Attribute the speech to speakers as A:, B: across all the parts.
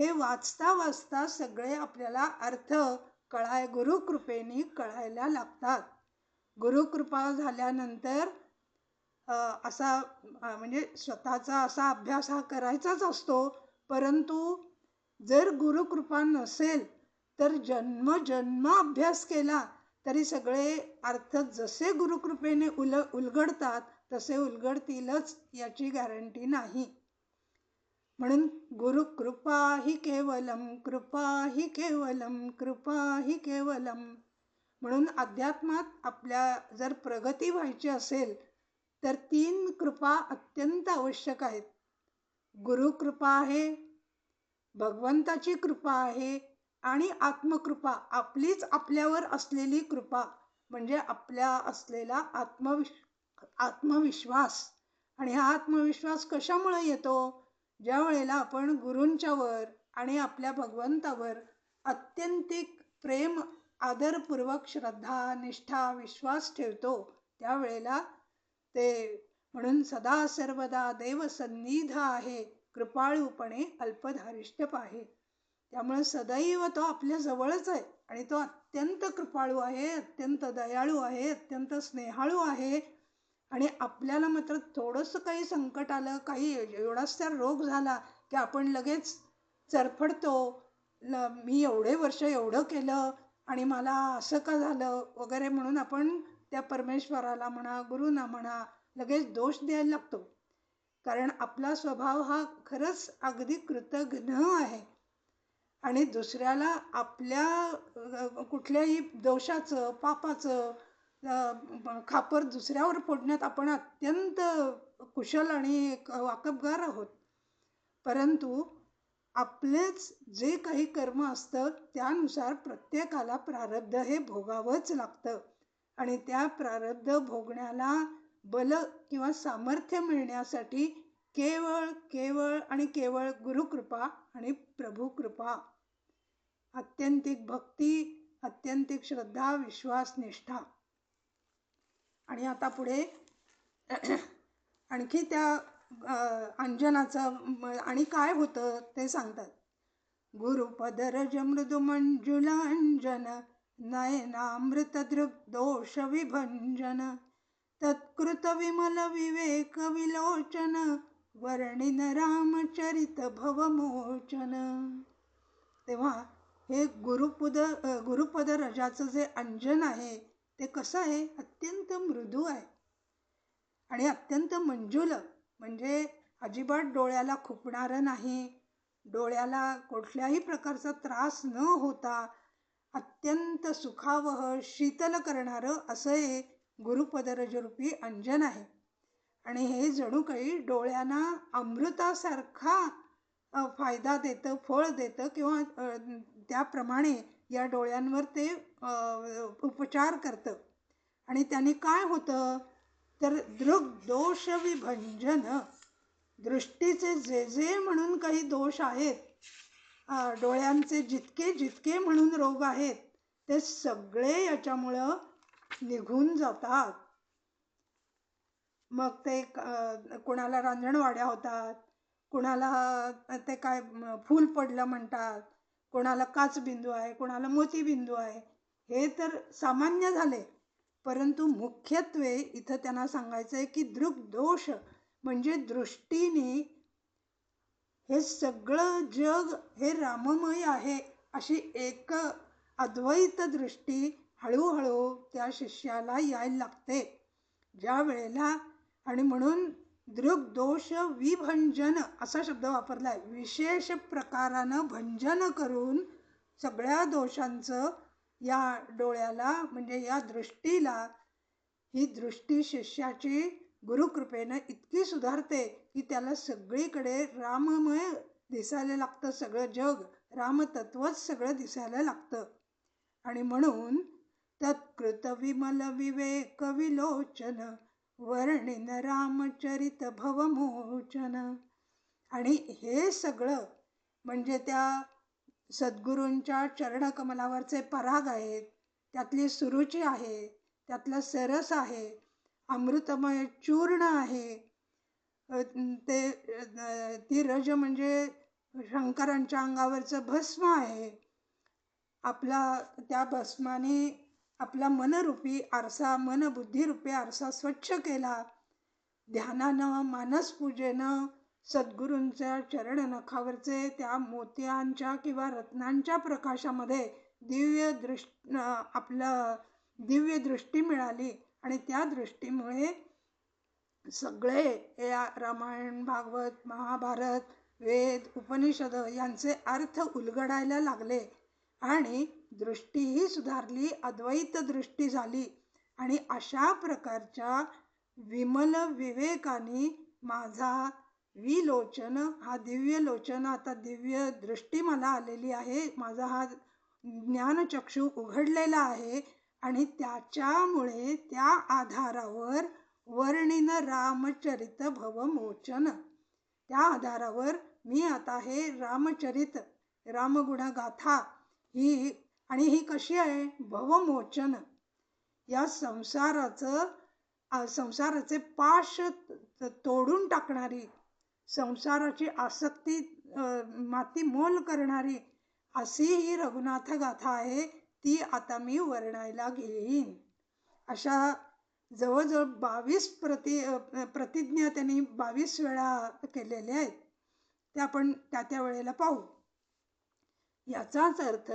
A: हे वाचता वाचता सगळे आपल्याला अर्थ गुरुकृपेने कळायला लागतात. गुरुकृपा झाल्यानंतर म्हणजे स्वतःचा असा अभ्यास हा करायचाच असतो. परंतु जर गुरुकृपा नसेल तर जन्म अभ्यास केला तरी सगळे अर्थ जसे गुरुकृपेने उलगडतात तसे उलगडतीलच याची गॅरंटी नाही. म्हणून गुरुकृपा ही केवलम, कृपा ही केवलम, कृपा ही केवलम. म्हणून अध्यात्मात आपल्या जर प्रगती व्हायची असेल तर 3 कृपा अत्यंत आवश्यक आहेत. गुरुकृपा आहे, भगवंताची कृपा आहे आणि आत्मकृपा, आपलीच आपल्यावर असलेली कृपा म्हणजे आपल्या असलेला आत्मविश्वास. आणि हा आत्मविश्वास कशामुळे येतो? ज्या वेळेला आपण गुरूंच्या वर आणि आपल्या भगवंतावर अत्यंतिक प्रेम, आदरपूर्वक श्रद्धा, निष्ठा, विश्वास ठेवतो त्यावेळेला ते म्हणून सदा सर्वदा देव सन्निध आहे, कृपाळूपणे अल्पधारिष्ट पाहे. त्यामुळे सदैव तो आपल्या जवळच आहे आणि तो अत्यंत कृपाळू आहे, अत्यंत दयाळू आहे, अत्यंत स्नेहाळू आहे. आणि आपल्याला मात्र थोडंसं काही संकट आलं, काही एवढाच त्या रोग झाला की आपण लगेच चरफडतो. मी एवढे वर्ष एवढं केलं आणि मला असं का झालं वगैरे म्हणून आपण त्या परमेश्वराला म्हणा, गुरुना म्हणा, लगेच दोष द्यायला लागतो. कारण आपला स्वभाव हा खरंच अगदी कृतघ्न आहे आणि दुसऱ्याला आपल्या कुठल्याही दोषाचं, पापाचं खापर दुसऱ्यावर फोडण्यात आपण अत्यंत कुशल आणि वाकबगार आहोत. परंतु आपलेच जे काही कर्म असतं त्यानुसार प्रत्येकाला प्रारब्ध हे भोगावंच लागतं आणि त्या प्रारब्ध भोगण्याला बल किंवा सामर्थ्य मिळण्यासाठी केवळ केवळ आणि केवळ गुरुकृपा आणि प्रभुकृपा, आत्यंतिक भक्ती, आत्यंतिक श्रद्धा, विश्वास, निष्ठा. आणि आता पुढे आणखी त्या अंजनाचं आणि काय होतं ते सांगतात. गुरुपदरज मृदु मंजुलांजन, नयनामृतदृग दोष विभंजन, तत्कृत विमल विवेक विलोचन, वर्णिन रामचरित भवमोचन. तेव्हा हे गुरुपद रजाचं जे अंजन आहे ते कसं आहे? अत्यंत मृदू आहे आणि अत्यंत मंजुल, म्हणजे अजिबात डोळ्याला खुपणारं नाही, डोळ्याला कुठल्याही प्रकारचा त्रास न होता अत्यंत सुखावह, शीतल करणारं असं हे गुरुपदरजरूपी अंजन आहे. आणि हे जणू काही डोळ्यांना अमृतासारखा फायदा देतं, फळ देतं किंवा त्याप्रमाणे या डोळ्यांवर ते उपचार करतं. आणि त्याने काय होतं तर दृग दोष विभंजन, दृष्टीचे जे जे म्हणून काही दोष आहेत, डोळ्यांचे जितके जितके म्हणून रोग आहेत ते सगळे याच्यामुळं निघून जातात. मग ते कोणाला रांजणवाड्या होतात, कोणाला ते काय फूल पडलं म्हणतात, कोणाला काचबिंदू आहे, कोणाला मोतीबिंदू आहे, हे तर सामान्य झाले. परंतु मुख्यत्वे इथं त्यांना सांगायचं आहे की दृग्दोष म्हणजे दृष्टीने हे सगळं जग हे राममय आहे अशी एक अद्वैत दृष्टी हळूहळू त्या शिष्याला यायला लागते ज्या वेळेला. आणि म्हणून दृग्दोष विभंजन असा शब्द वापरलाय, विशेष प्रकारानं भंजन करून सगळ्या दोषांचं या डोळ्याला म्हणजे या दृष्टीला, ही दृष्टी शिष्याची गुरुकृपेनं इतकी सुधारते की त्याला सगळीकडे राममय दिसायला लागतं, सगळं जग रामतत्वच सगळं दिसायला लागतं. आणि म्हणून तत्कृत विमल विवेक विलोचन, वर्णिन रामचरित भवमोचन. आणि हे सगळं म्हणजे त्या सद्गुरूंच्या चरणकमलावरचे पराग आहेत, त्यातली सुरुची आहे, त्यातला सरस आहे, अमृतमय चूर्ण आहे. ती रज म्हणजे शंकरांच्या अंगावरचं भस्म आहे. त्या भस्माने आपला मनरूपी आरसा, मनबुद्धिरूपी आरसा स्वच्छ केला. ध्यानानं, मानसपूजेनं सद्गुरूंच्या चरण नखावरचे त्या मोत्यांच्या किंवा रत्नांच्या प्रकाशामध्ये आपलं दिव्य दृष्टी मिळाली आणि त्या दृष्टीमुळे सगळे या रामायण, भागवत, महाभारत, वेद, उपनिषद यांचे अर्थ उलगडायला लागले आणि दृष्टीही सुधारली, अद्वैत दृष्टी झाली. आणि अशा प्रकारच्या विमल विवेकाने माझा विलोचन, हा दिव्य लोचन, आता दिव्य दृष्टी मला आलेली आहे, माझा हा ज्ञानचक्षु उघडलेला आहे आणि त्याच्यामुळे त्या आधारावर वर्णिन रामचरित भवमोचन, त्या आधारावर मी आता हे रामचरित, रामगुणगाथा ही, आणि ही कशी आहे, भवमोचन, या संसाराचे पाश तोडून टाकणारी, संसाराची आसक्ती मातीमोल करणारी अशी ही रघुनाथ गाथा आहे. ती आता मी वर्णायला घेईन. अशा जवळजवळ 22 प्रतिज्ञा त्यांनी 22 वेळा केलेल्या आहेत. ते आपण त्या वेळेला पाहू. याचाच अर्थ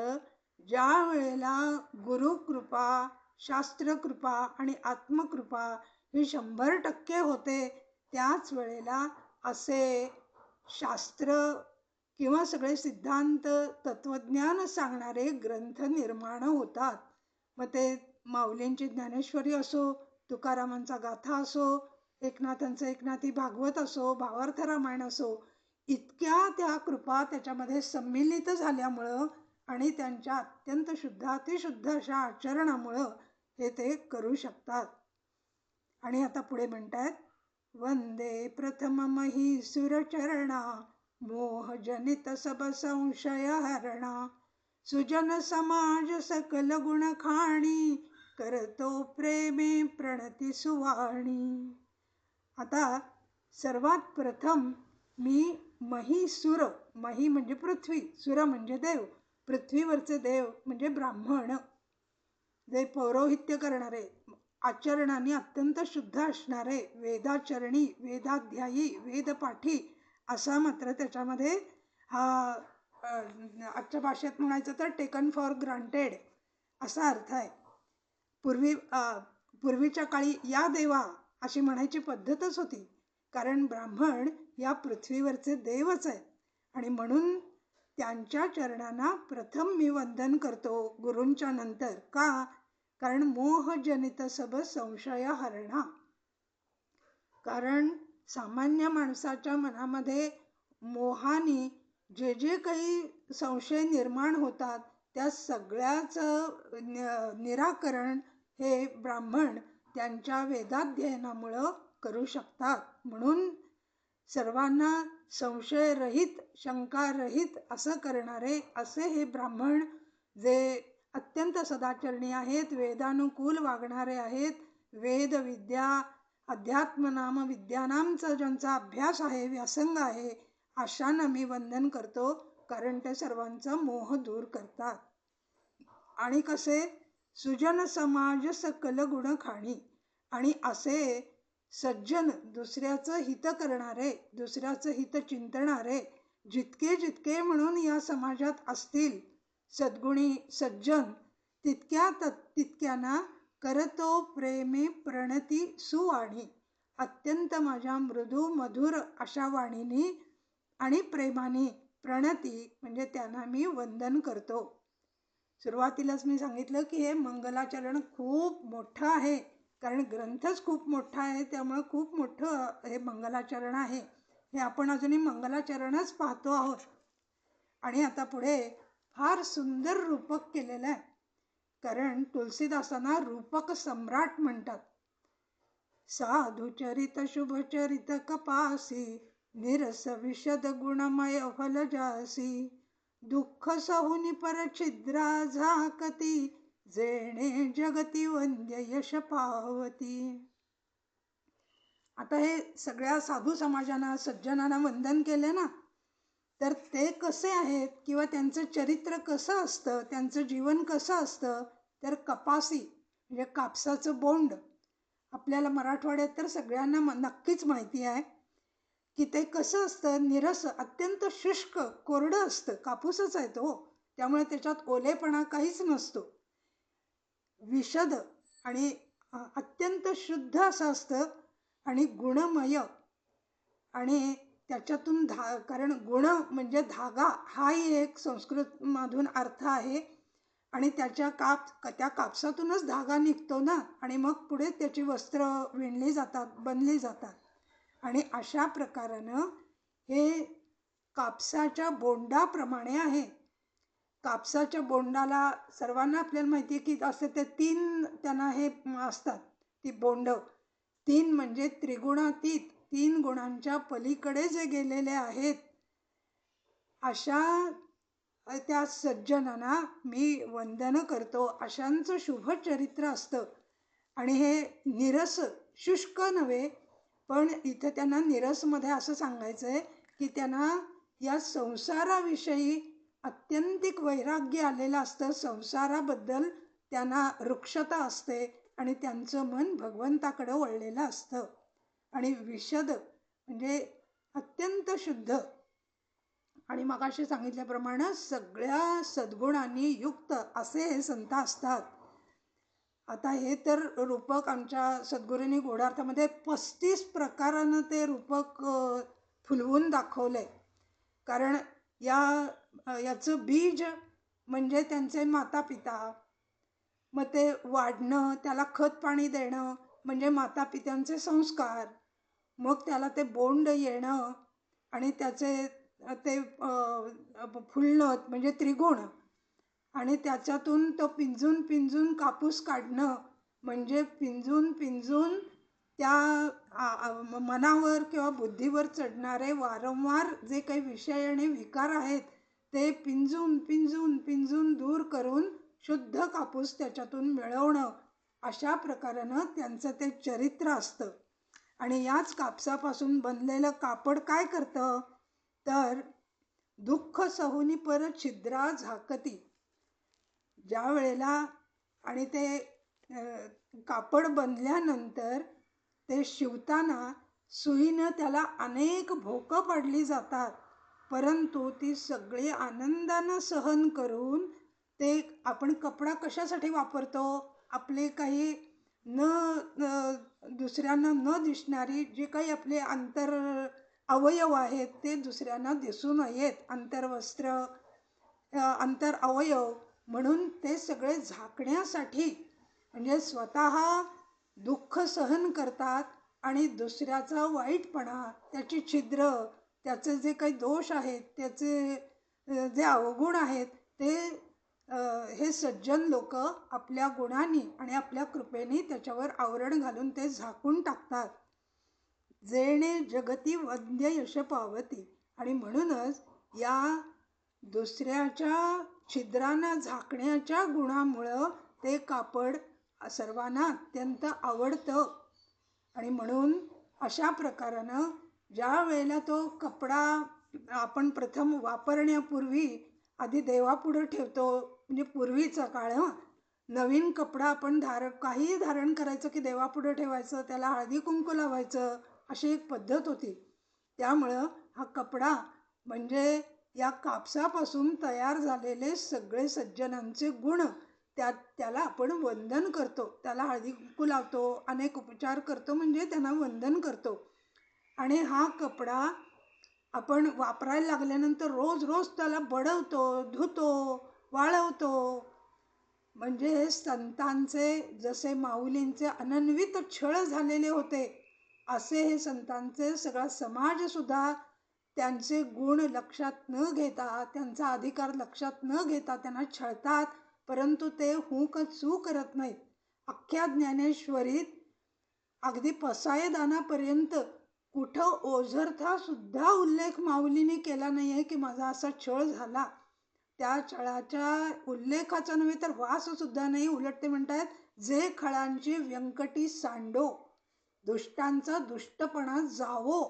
A: ज्या वेळेला गुरुकृपा, शास्त्रकृपा आणि आत्मकृपा ही 100% होते, त्याच वेळेला असे शास्त्र किंवा सगळे सिद्धांत, तत्वज्ञान सांगणारे ग्रंथ निर्माण होतात. मग ते माऊलींची ज्ञानेश्वरी असो, तुकारामांचा गाथा असो, एकनाथांचं एकनाथी भागवत असो, भावार्थ रामायण असो, इतक्या त्या कृपा त्याच्यामध्ये सम्मिलित झाल्यामुळं आणि त्यांच्या अत्यंत शुद्ध, अतिशुद्ध अशा आचरणामुळं हे ते करू शकतात. आणि आता पुढे म्हणतात, वंदे प्रथम महीसुर चरणा, मोह जनित सब संशय हरणा, सुजन समाज सकल गुण खाणी, करतो प्रेमे प्रणती सुवाणी. आता सर्वात प्रथम मी महीसुर, मही म्हणजे पृथ्वी, सुर म्हणजे देव, पृथ्वीवरचे देव म्हणजे ब्राह्मण, जे पौरोहित्य करणारे, आचरणाने अत्यंत शुद्ध असणारे, वेदाचरणी, वेदाध्यायी, वेदपाठी असा मात्र त्याच्यामध्ये हा आजच्या भाषेत म्हणायचं तर टेकन फॉर ग्रांटेड असा अर्थ आहे. पूर्वीच्या काळी या देवा अशी म्हणायची पद्धतच होती, कारण ब्राह्मण या पृथ्वीवरचे देवच आहेत आणि म्हणून त्यांच्या चरणांना प्रथम मी वंदन करतो गुरूंच्या नंतर. का? कारण मोहजनित सब संशय हरणा, कारण सामान्य माणसाच्या मनामध्ये मोहाने जे जे काही संशय निर्माण होतात त्या सगळ्याचं निराकरण हे ब्राह्मण त्यांच्या वेदाध्ययनामुळं करू शकतात. म्हणून सर्वांना संशयरहित, शंकारहित असं करणारे असे हे ब्राह्मण, जे अत्यंत सदाचरणी आहेत, वेदानुकूल वागणारे आहेत, वेद विद्या, अध्यात्म नाम विद्यानांचा ज्यांचा अभ्यास आहे, व्यासंग आहे, अशांना मी वंदन करतो, कारण ते सर्वांचा मोह दूर करतात. आणि कसे? सुजन समाज सकल गुण खाणी, आणि असे सज्जन, दुसऱ्याचं हित करणारे, दुसऱ्याचं हित चिंतणारे जितके जितके म्हणून या समाजात असतील सद्गुणी सज्जन, तितक्यांना करतो प्रेमे प्रणती सुवाणी, अत्यंत माझ्या मृदू मधुर अशा वाणीनी आणि प्रेमाने प्रणती म्हणजे त्यांना मी वंदन करतो. सुरुवातीलाच मी सांगितलं की हे मंगलाचरण खूप मोठं आहे, कारण ग्रंथच खूप मोठा आहे, त्यामुळे खूप मोठं हे मंगलाचरण आहे. हे आपण अजूनही मंगलाचरणच पाहतो आहोत. आणि आता पुढे फार सुंदर रूपक केलेलं आहे, कारण तुलसीदासांना रूपक सम्राट म्हणतात. साधुचरित शुभचरित कपासी, निरस विशद गुणमय फलजासी, दुःख सहुनी परछिद्रा झाकती, जेणे जगती वंद्य यश पावती. आता हे सगळ्या साधू समाजांना, सज्जनांना वंदन केले ना, तर ते कसे आहेत किंवा त्यांचं चरित्र कसं असतं, त्यांचं जीवन कसं असतं, तर कपासी म्हणजे कापसाचं बोंड. आपल्याला मराठवाड्यात तर सगळ्यांना नक्कीच माहिती आहे की ते कसं असतं. निरस, अत्यंत शुष्क, कोरडं असतं. कापूसच आहे तो, त्यामुळे त्याच्यात ओलेपणा काहीच नसतो. विशद आणि अत्यंत शुद्ध असं असतं आणि गुणमय. आणि त्याच्यातून कारण गुण म्हणजे धागा हाही एक संस्कृतमधून अर्थ आहे. आणि त्या कापसातूनच धागा निघतो ना, आणि मग पुढे त्याची वस्त्र विणली जातात, बनली जातात. आणि अशा प्रकारानं हे कापसाच्या बोंडाप्रमाणे आहे. कापसाच्या बोंडाला सर्वांना आपल्याला माहिती आहे की असे ते 3 त्यांना हे असतात, ती बोंड. 3 म्हणजे त्रिगुणातीत, 3 गुणांच्या पलीकडे जे गेलेले आहेत, अशा त्या सज्जनांना मी वंदन करतो. अशांचं शुभ चरित्र असतं. आणि हे निरस, शुष्क नव्हे, पण इथं त्यांना निरसमध्ये असं सांगायचं आहे की त्यांना या संसाराविषयी अत्यंतिक वैराग्य आलेलं असतं. संसाराबद्दल त्यांना रुक्षता असते आणि त्यांचं मन भगवंताकडे वळलेलं असतं. आणि विशद म्हणजे अत्यंत शुद्ध. आणि मगाशी सांगितल्याप्रमाणे सगळ्या सद्गुणांनी युक्त असे हे संत असतात. आता हे तर रूपक आमच्या सद्गुरूंनी गूढार्थामध्ये 35 प्रकारानं ते रूपक फुलवून दाखवलंय. कारण याचं बीज म्हणजे त्यांचे माता पिता, मग ते वाढणं, त्याला खत पाणी देणं म्हणजे माता पित्यांचे संस्कार, मग त्याला ते बोंड येणं आणि त्याचे ते फुलणं म्हणजे त्रिगुण, आणि त्याच्यातून तो पिंजून पिंजून कापूस काढणं म्हणजे पिंजून पिंजून त्या मनावर किंवा बुद्धीवर चढणारे वारंवार जे काही विषय आणि विकार आहेत ते पिंजून पिंजून पिंजून दूर करून शुद्ध कापूस त्याच्यातून मिळवणं. अशा प्रकारानं त्यांचं ते चरित्र असतं. आणि याच कापसापासून बनलेलं कापड काय करतं, तर दुःख सहुनी पर छिद्रा झाकती. ज्या वेळेला आणि ते कापड बनल्यानंतर ते शिवताना सुईनं त्याला अनेक भोकं पाडली जातात, परंतु ती सगळी आनंदानं सहन करून ते आपण कपडा कशासाठी वापरतो, आपले काही दुसऱ्यांना न दिसणारी जे काही आपले अंतर अवयव आहेत ते दुसऱ्यांना दिसू नयेत, अंतर्वस्त्र, अंतर अवयव, म्हणून ते सगळे झाकण्यासाठी. म्हणजे स्वतः दुःख सहन करतात आणि दुसऱ्याचा वाईटपणा, त्याची छिद्र, त्याचे जे काही दोष आहेत, त्याचे जे अवगुण आहेत ते हे सज्जन लोक आपल्या गुणांनी आणि आपल्या कृपेने त्याच्यावर आवरण घालून ते झाकून टाकतात. जेणे जगती वंद्य यश पावती. आणि म्हणूनच या दुसऱ्याच्या छिद्रांना झाकण्याच्या गुणामुळं ते कापड सर्वांना अत्यंत आवडतं. आणि म्हणून अशा प्रकारानं ज्या वेळेला तो कपडा आपण प्रथम वापरण्यापूर्वी आधी देवापुढं ठेवतो, म्हणजे पूर्वीचा काळ, नवीन कपडा आपण काहीही धारण करायचं की देवापुढं ठेवायचं, त्याला हळदी कुंकू लावायचं, अशी एक पद्धत होती. त्यामुळं हा कपडा म्हणजे या कापसापासून तयार झालेले सगळे सज्जनांचे गुण, त्याला आपण वंदन करतो, त्याला हळदी कुंकू लावतो, अनेक उपचार करतो, म्हणजे त्यांना वंदन करतो. आणि हा कपडा आपण वापरायला लागल्यानंतर रोज रोज त्याला बडवतो, धुतो, वाळवतो. म्हणजे हे संतांचे जसे माऊलींचे अनन्वित छळ झालेले होते, असे हे संतांचे सगळा समाजसुद्धा त्यांचे गुण लक्षात न घेता, त्यांचा अधिकार लक्षात न घेता त्यांना छळतात, परंतु ते हुंक चू करत नाहीत. अख्ख्या ज्ञानेश्वरीत अगदी पसायदानापर्यंत कुठं ओझरता सुद्धा उल्लेख माऊलीने केला नाही आहे की माझा असा छळ झाला. त्या छळाच्या उल्लेखाचा नव्हे तर वास सुद्धा नाही. उलट ते म्हणतात, जे खळांची व्यंकटी सांडो, दुष्टांचा दुष्टपणा जावो.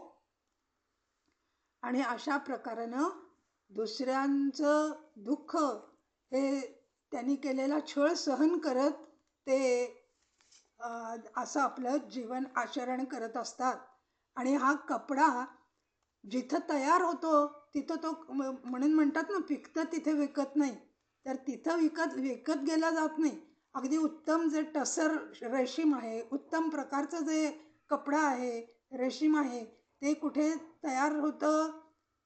A: आणि अशा प्रकारानं दुसऱ्यांचं दुःख हे त्यांनी केलेला छळ सहन करत ते असं आपलं जीवन आचरण करत असतात. आणि हा कपडा जिथं तयार होतो तिथं तो म्हणून म्हणतात ना, पिकतं तिथे विकत नाही. तर तिथं विकत गेला जात नाही. अगदी उत्तम जे टसर रेशीम आहे, उत्तम प्रकारचं जे कपडा आहे, रेशीम आहे, ते कुठे तयार होतं?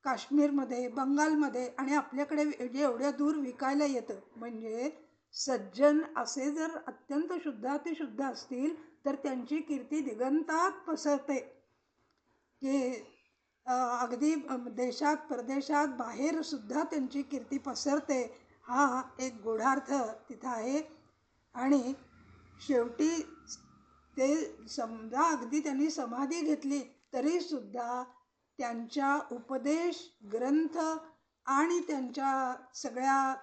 A: काश्मीरमध्ये, बंगालमध्ये. आणि आपल्याकडे जे एवढ्या दूर विकायला येतं. म्हणजे सज्जन असे जर अत्यंत शुद्धातिशुद्ध असतील तर त्यांची कीर्ती दिगंतात पसरते, की अगदी देशात परदेशात बाहेर सुद्धा त्यांची कीर्ती पसरते. हा एक गूढार्थ तिथं आहे. आणि शेवटी ते समजा अगदी त्यांनी समाधी घेतली तरी सुद्धा त्यांच्या उपदेश ग्रंथ आणि त्यांच्या सगळ्या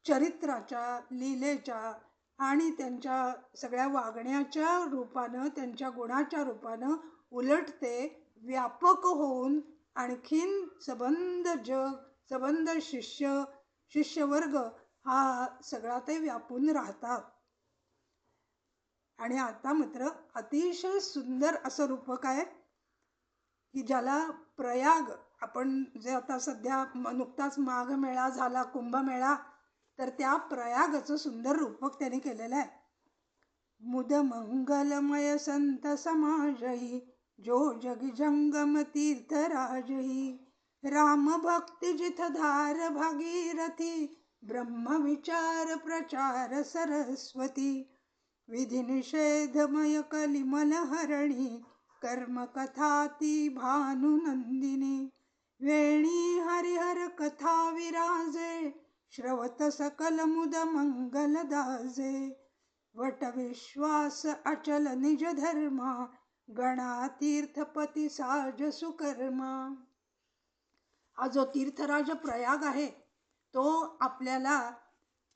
A: चरित्राच्या, लीलेच्या आणि त्यांच्या सगळ्या वागण्याच्या रूपानं, त्यांच्या गुणाच्या रूपानं उलट ते व्यापक होऊन आणखीन सबंध जग, सबंध शिष्यवर्ग हा सगळा ते व्यापून राहतात. आणि आता मात्र अतिशय सुंदर असं रूपक आहे, की ज्याला प्रयाग, आपण जे आता सध्या नुकताच माघ मेळा झाला, कुंभमेळा, तर त्या प्रयागाचं सुंदर रूपक त्यांनी केलेलं आहे. मुद मंगलमय संत समाजही, जो जगी जंगम तीर्थराजही, राम भक्ति जिथ धार भागीरथी, ब्रह्म विचार प्रचार सरस्वती, विधि निषेधमय कलिमल हरणी, कर्म कथा ती भानुनंदिनी, वेणी हरिहर कथा विराजे, श्रवत सकल मुद मंगल दाजे, वट विश्वास अचल निज धर्मा, गणा तीर्थपती साज सुकर्मा. हा जो तीर्थराज प्रयाग आहे तो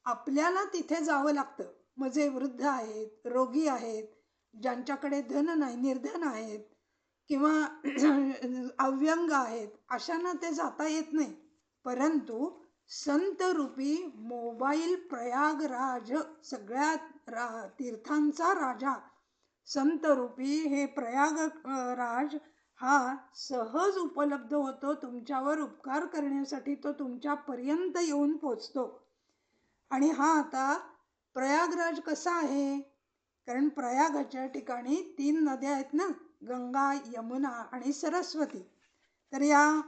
A: आपल्याला तिथे जावं लागतं. मग जे वृद्ध आहेत, रोगी आहेत, ज्यांच्याकडे धन नाही, निर्धन आहेत किंवा अव्यंग आहेत, अशांना ते जाता येत नाही. परंतु संत रूपी मोबाईल प्रयागराज, सगळ्यात तीर्थांचा राजा, संत रूपी हे प्रयागराज हा सहज उपलब्ध होतो. तुमच्यावर उपकार करण्यासाठी तो तुमच्यापर्यंत येऊन पोचतो. आणि हा आता प्रयागराज कसा आहे? कारण प्रयागाच्या ठिकाणी 3 नद्या आहेत ना, गंगा, यमुना आणि सरस्वती. तर या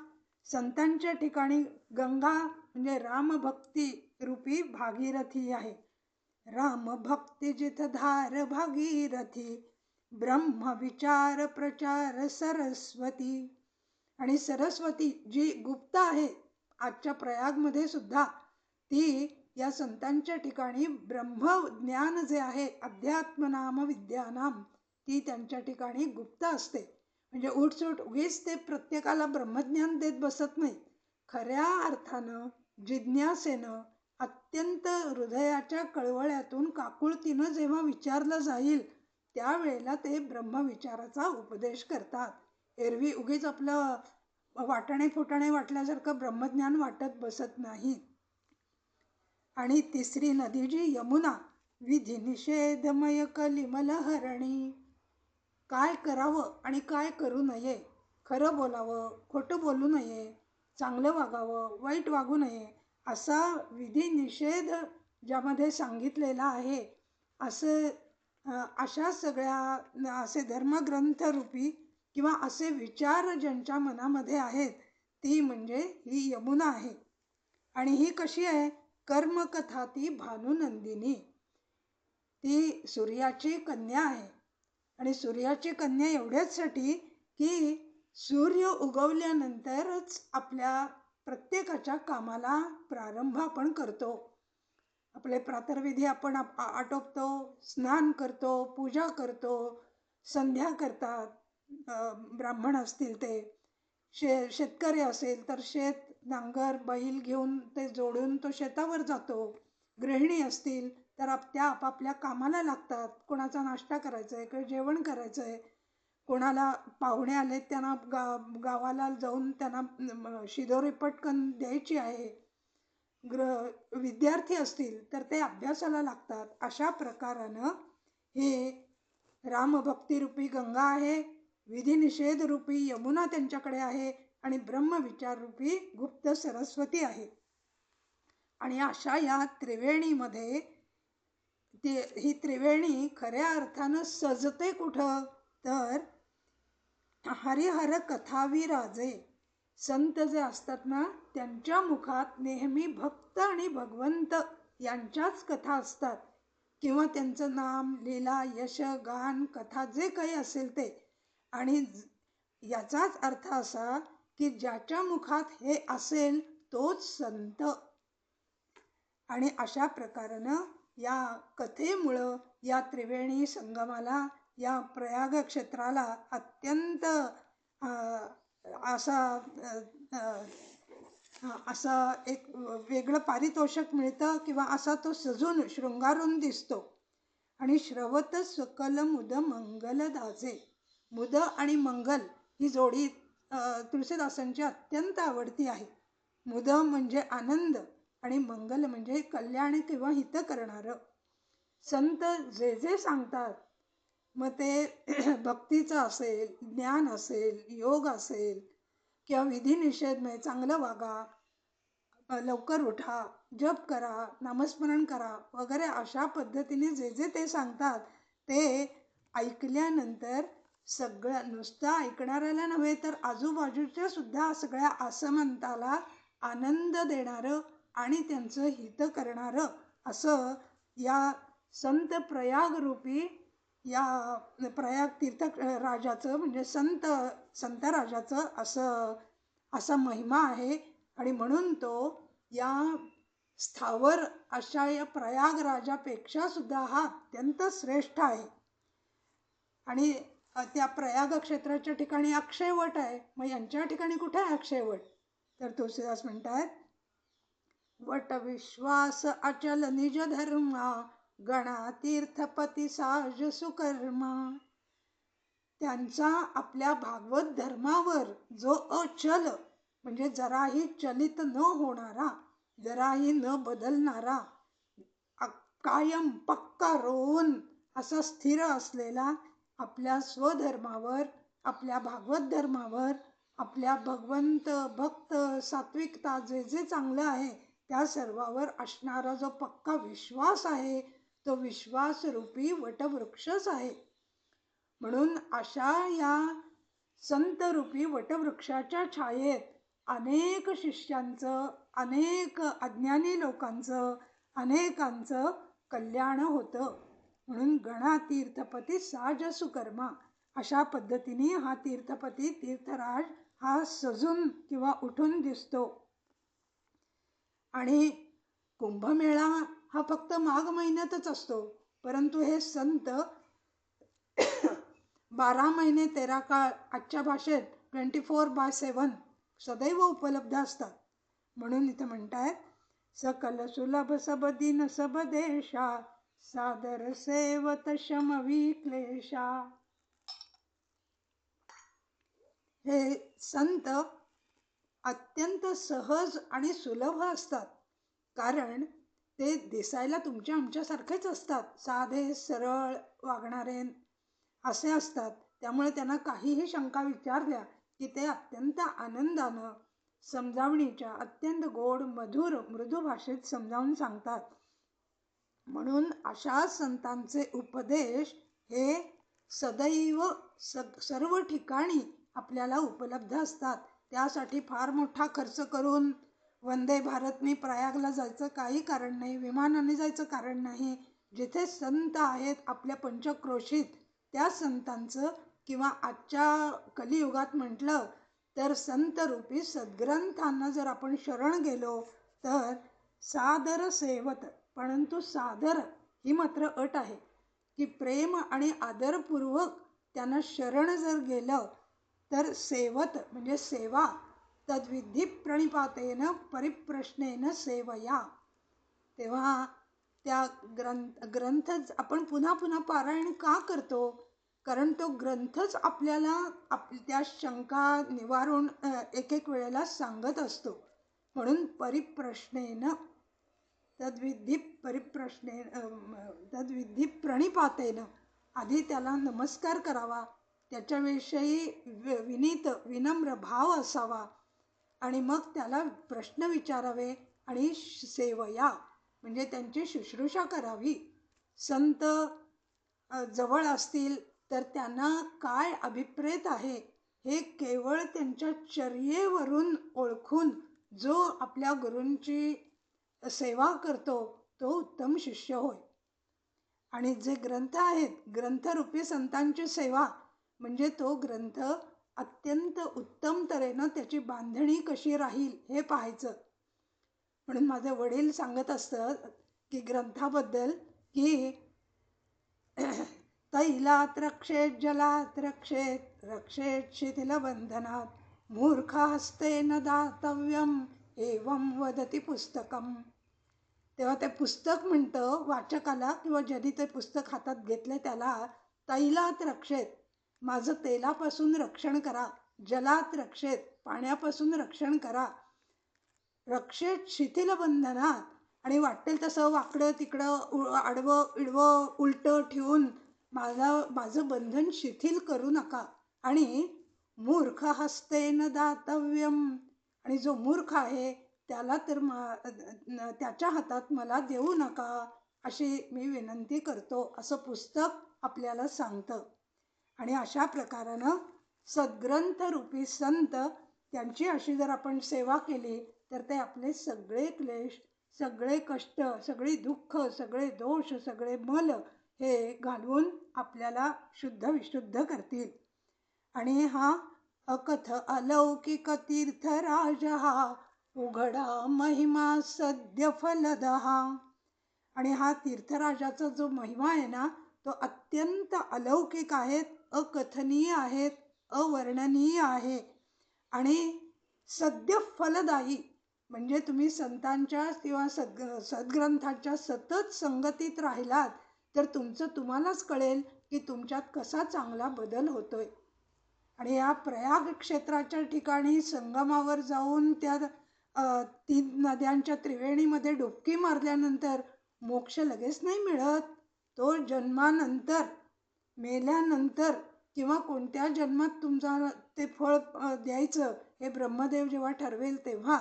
A: संतांच्या ठिकाणी गंगा म्हणजे रामभक्ती रूपी भागीरथी आहे. राम भक्ती जिथ धार भागीरथी, ब्रह्म विचार प्रचार सरस्वती. आणि सरस्वती जी गुप्त आहे आजच्या प्रयागमध्ये सुद्धा, ती या संतांच्या ठिकाणी ब्रह्मज्ञान जे आहे, अध्यात्म नाम विद्यानाम, ती त्यांच्या ठिकाणी गुप्त असते. म्हणजे उठसूट उगीच ते प्रत्येकाला ब्रह्मज्ञान देत बसत नाही. खऱ्या अर्थानं जिज्ञासेनं अत्यंत हृदयाच्या कळवळ्यातून काकुळतीनं जेव्हा विचारलं जाईल त्यावेळेला ते ब्रह्मविचाराचा उपदेश करतात. एरवी उगीच आपलं वाटणे फुटाणे वाटल्यासारखं ब्रह्मज्ञान वाटत बसत नाही. आणि तिसरी नदी जी यमुना, विधी निषेधमय कलिमल हरणी. काय करावं आणि काय करू नये, खरं बोलावं, खोटं बोलू नये, चांगलं वागावं, वाईट वागू नये, असा विधी निषेध ज्यामध्ये सांगितलेला आहे, अशा सगळ्या असे धर्मग्रंथ रूपी किंवा असे विचार ज्यांच्या मनामध्ये आहेत, ती म्हणजे ही यमुना आहे. आणि ही कशी आहे? कर्मकथा ती भानुनंदिनी. ती सूर्याची कन्या आहे. आणि सूर्याची कन्या एवढ्याचसाठी की सूर्य उगवल्यानंतरच आपल्या प्रत्येकाच्या कामाला प्रारंभ आपण करतो. आपले प्रातर्विधी आपण आटोपतो, स्नान करतो, पूजा करतो, संध्या करतात. ब्राह्मण असतील ते, शेतकरी असेल तर शेत नांगर बैल घेऊन ते जोडून तो शेतावर जातो. गृहिणी असतील तर त्या आपापल्या कामाला लागतात. कोणाचा नाश्ता करायचा आहे, काही जेवण करायचं आहे. कोणाला पाहुणे आले त्यांना गावाला जाऊन त्यांना शिदोरी पटकन द्यायची आहे, विद्यार्थी असतील तर ते अभ्यासाला लागतात. अशा प्रकारानं हे रामभक्तिरूपी गंगा आहे, विधिनिषेधरूपी यमुना त्यांच्याकडे आहे आणि ब्रह्मविचाररूपी गुप्त सरस्वती आहे. आणि अशा या त्रिवेणीमध्ये ही त्रिवेणी खऱ्या अर्थानं सजते कुठं, तर हरिहर कथाविराजे संत जे असतात ना त्यांच्या मुखात नेहमी भक्त आणि भगवंत यांच्याच कथा असतात, किंवा त्यांचं नाम, लीला, यश, गान, कथा जे काही असेल ते. आणि याचाच अर्थ असा की ज्याच्या मुखात हे असेल तोच संत. आणि अशा प्रकारानं या कथेमुळं या त्रिवेणी संगमाला, या प्रयाग क्षेत्राला अत्यंत असं एक वेगळं पारितोषिक मिळतं, किंवा असा तो सजून शृंगारून दिसतो. आणि श्रवत सकल मुद मंगल दाजे. मुद आणि मंगल ही जोडी तुळशीदासांची अत्यंत आवडती आहे. मुद म्हणजे आनंद आणि मंगल म्हणजे कल्याण किंवा हित करणारं. संत जे जे सांगतात, मग ते भक्तीचं असेल, ज्ञान असेल, योग असेल, किंवा विधिनिषेध म्हणजे चांगलं वागा, लवकर उठा, जप करा, नामस्मरण करा वगैरे, अशा पद्धतीने जे जे ते सांगतात ते ऐकल्यानंतर सगळं नुसतं ऐकणाऱ्याला नव्हे तर आजूबाजूच्या सुद्धा सगळ्या आसमंताला आनंद देणारं आणि त्यांचं हित करणारं असं या संत प्रयाग रूपी या प्रयाग तीर्थ राजाचं म्हणजे संत राजाचं असा महिमा आहे. आणि म्हणून तो या स्थावर अशा या प्रयाग राजापेक्षा सुद्धा हा अत्यंत श्रेष्ठ आहे. आणि त्या प्रयाग क्षेत्राच्या ठिकाणी अक्षयवट आहे. मग यांच्या ठिकाणी कुठे आहे अक्षयवट, तर तुळशीदास म्हणतात, वट विश्वास अचल निज धर्मा, गणा तीर्थपती साज सुकर्मा. त्यांचा आपल्या भागवत धर्मावर जो अचल म्हणजे जराही चलित न होणारा, जराही न बदलणारा, कायम पक्का रोवून असा स्थिर असलेला आपल्या स्वधर्मावर, आपल्या भागवत धर्मावर, आपल्या भगवंत भक्त सात्विकता जे जे चांगलं आहे त्या सर्वावर असणारा जो पक्का विश्वास आहे तो विश्वासरूपी वटवृक्षच आहे. म्हणून अशा या संतरूपी वटवृक्षाच्या छायेत अनेक शिष्यांचं, अनेक अज्ञानी लोकांचं, अनेकांचं कल्याण होतं. म्हणून गणा तीर्थपती साज सुकर्मा अशा पद्धतीने हा तीर्थपती तीर्थराज हा सजून किंवा उठून दिसतो. आणि कुंभमेळा हा फक्त माघ महिन्यातच असतो, परंतु हे संत 12 महिने 13 काळ, आजच्या भाषेत 24/7 सदैव उपलब्ध असतात. म्हणून इथं म्हणतायत, सकल सुलभ सब दिन सब देशा, सादर सेवत शमवी क्लेशा. हे संत अत्यंत सहज आणि सुलभ असतात, कारण ते दिसायला तुमच्या आमच्यासारखेच असतात, साधे सरळ वागणारे असे असतात. त्यामुळे त्यांना काहीही शंका विचारल्या की ते अत्यंत आनंदानं समजावणीच्या अत्यंत गोड मधुर मृदू भाषेत समजावून सांगतात. म्हणून अशा संतांचे उपदेश हे सदैव सर्व ठिकाणी आपल्याला उपलब्ध असतात. त्यासाठी फार मोठा खर्च करून वंदे भारतने प्रयागला जायचं काही कारण नाही, विमानाने जायचं कारण नाही. जिथे संत आहेत आपल्या पंचक्रोशीत त्या संतांचं, किंवा आजच्या कलियुगात म्हटलं तर संतरूपी सद्ग्रंथांना जर आपण शरण गेलो तर सादर सेवत. परंतु सादर ही मात्र अट आहे की प्रेम आणि आदरपूर्वक त्यांना शरण जर गेलं तर सेवत म्हणजे सेवा. तद्विधी प्रणिपातेन परिप्रश्नेन सेवया. तेव्हा त्या ग्रंथ आपण पुन्हा पुन्हा पारायण का करतो, कारण तो ग्रंथच आपल्याला त्या शंका निवारून एक एक वेळेला सांगत असतो. म्हणून परिप्रश्नेन तद्विधी प्रणिपातेन आधी त्याला नमस्कार करावा, त्याच्याविषयी विनम्र भाव असावा आणि मग त्याला प्रश्न विचारावे आणि सेवया म्हणजे त्यांची शुश्रूषा करावी. संत जवळ असतील तर त्यांना काय अभिप्रेत आहे हे केवळ त्यांच्या चर्येवरून ओळखून जो आपल्या गुरूंची सेवा करतो तो उत्तम शिष्य होय. आणि जे ग्रंथ आहेत, ग्रंथरूपी संतांची सेवा म्हणजे तो ग्रंथ अत्यंत उत्तम तऱ्हेनं त्याची बांधणी कशी राहील हे पाहायचं. म्हणून माझे वडील सांगत असतात की ग्रंथाबद्दल की तैलात रक्षेत, जलात रक्षेत, रक्षेत शिथिलबंधनात, मूर्ख हस्ते न दातव्यम एवं वदती पुस्तकम. तेव्हा ते पुस्तक म्हणतं वाचकाला किंवा ज्यांनी ते पुस्तक हातात घेतले त्याला, तैलात रक्षेत माझं तेलापासून रक्षण करा, जलात रक्षेत पाण्यापासून रक्षण करा, रक्षेत शिथिल बंधनात आणि वाटेल तसं वाकडं तिकडं आडवं इडवं उलटं ठेवून माझं बंधन शिथिल करू नका, आणि मूर्ख हस्ते न दातव्यम आणि जो मूर्ख आहे त्याला तर त्याच्या हातात मला देऊ नका अशी मी विनंती करतो, असं पुस्तक आपल्याला सांगतं. आणि अशा प्रकारानं सद्ग्रंथरूपी संत त्यांची अशी जर आपण सेवा केली तर ते आपले सगळे क्लेश, सगळे कष्ट, सगळी दुःख, सगळे दोष, सगळे मल हे घालवून आपल्याला शुद्ध विशुद्ध करतील. आणि हा अकथ अलौकिक तीर्थराज हा उघडा महिमा सद्य फलदहा. आणि हा तीर्थराजाचा जो महिमा आहे ना तो अत्यंत अलौकिक आहेत, अकथनीय आहेत, अवर्णनीय आहे आणि सद्य फलदायी. म्हणजे तुम्ही संतांच्या किंवा सद्ग्रंथांच्या सतत संगतीत राहिलात तर तुम्हालाच कळेल की तुमच्यात कसा चांगला बदल होतोय. आणि या प्रयाग क्षेत्राच्या ठिकाणी संगमावर जाऊन त्या 3 नद्यांच्या त्रिवेणीमध्ये डुबकी मारल्यानंतर मोक्ष लगेच नाही मिळत. तो जन्मानंतर, मेल्यानंतर किंवा कोणत्या जन्मात तुमचा ते फळ द्यायचं हे ब्रह्मदेव जेव्हा ठरवेल तेव्हा.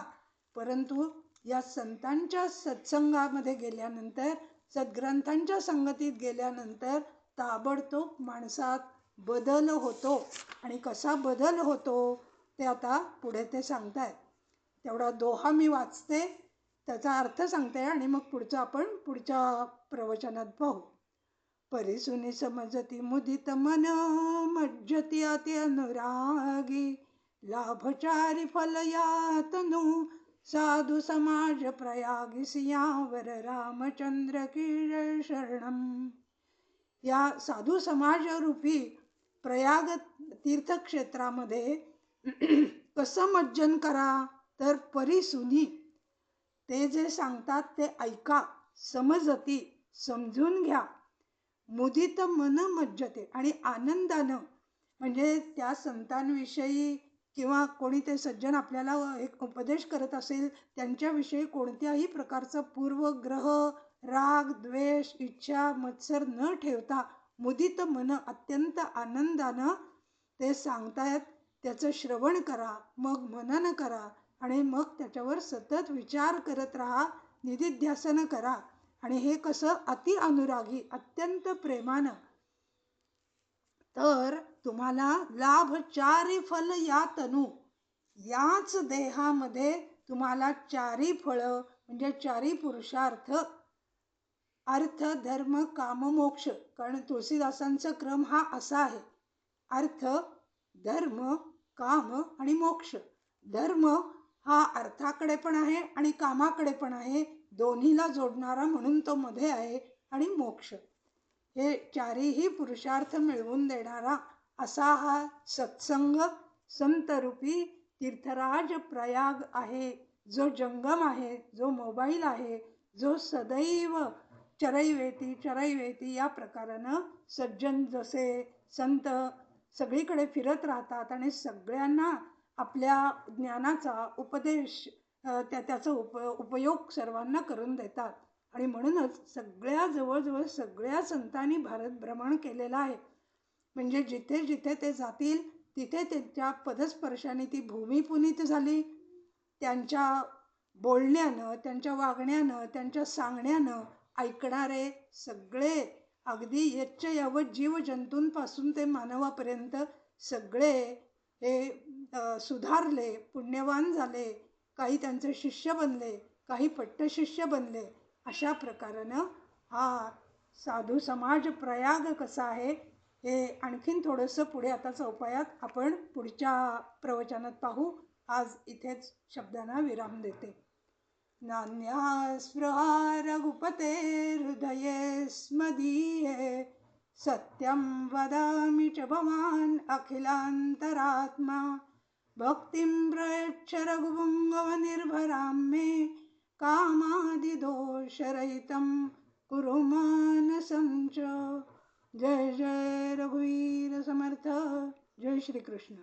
A: परंतु या संतांच्या सत्संगामध्ये गेल्यानंतर, सद्ग्रंथांच्या संगतीत गेल्यानंतर ताबडतोब माणसात बदल होतो. आणि कसा बदल होतो ते आता पुढे ते सांगतायत. तेवढा दोहा मी वाचते, त्याचा अर्थ सांगते आणि मग पुढचं आपण पुढच्या प्रवचनात पाहू. परिसुनी समजती मुदित मन, मज्जती अति अनुरागी, लाभचारी फल यातनु, साधु समाज प्रयागी सियावर रामचंद्र की जय शरणम. या साधू समाज रूपी प्रयाग तीर्थक्षेत्रामध्ये कसं मज्जन करा तर परिसुनी, ते जे सांगतात ते ऐका, समजती समजून घ्या, मुदित मन मज्जते आणि आनंदानं, म्हणजे त्या संतांविषयी किंवा कोणी ते सज्जन आपल्याला एक उपदेश करत असेल त्यांच्याविषयी कोणत्याही प्रकारचं पूर्वग्रह, राग, द्वेष, इच्छा, मत्सर न ठेवता मुदित मन अत्यंत आनंदानं ते सांगतायत त्याचं श्रवण करा, मग मनन करा आणि मग त्याच्यावर सतत विचार करत राहा, निधिध्यासन करा. आणि हे कसं अति अनुरागी, अत्यंत प्रेमानं. तर तुम्हाला लाभ चारी फल यातनु, याच देहामध्ये तुम्हाला चारी फळं म्हणजे चारी पुरुषार्थ, अर्थ धर्म काम मोक्ष. कारण तुळशीदासांचा क्रम हा असा आहे, अर्थ धर्म काम आणि मोक्ष. धर्म हा अर्थाकडे पण आहे आणि कामाकडे पण आहे, दोन्हीला जोडणारा म्हणून तो मध्ये आहे. आणि मोक्ष हे चारीही पुरुषार्थ मिळवून देणारा असा हा सत्संग संतरूपी तीर्थराज प्रयाग आहे, जो जंगम आहे, जो मोबाईल आहे, जो सदैव चरैवेती चरैवेती या प्रकारानं सज्जन जसे संत सगळीकडे फिरत राहतात आणि सगळ्यांना आपल्या ज्ञानाचा उपदेश त्याचा उपयोग सर्वांना करून देतात. आणि म्हणूनच जवळजवळ सगळ्या संतांनी भारत भ्रमण केलेलं आहे. म्हणजे जिथे जिथे ते जातील तिथे त्यांच्या पदस्पर्शाने ती भूमी पुनीत झाली. त्यांच्या बोलण्यानं, त्यांच्या वागण्यानं, त्यांच्या सांगण्यानं ऐकणारे सगळे अगदी यच्च यावत जीवजंतूंपासून ते मानवापर्यंत सगळे हे सुधारले, पुण्यवान झाले. काही त्यांचे शिष्य बनले, काही पट्टशिष्य बनले. अशा प्रकारानं हा साधू समाज प्रयाग कसा आहे हे आणखीन थोडंसं पुढे आता चौपायात आपण पुढच्या प्रवचनात पाहू. आज इथेच शब्दांना विराम देते. नान्या स्पृहा रघुपते हृदये स्मदीये सत्यं वदामि च भवान् अखिलान्तरात्मा भक्तिं प्रयच्छ रघुपुङ्गव निर्भरां मे कामादिदोषरहितं कुरु मानसं च. जय जय रघुवीर समर्थ. जय श्री कृष्ण.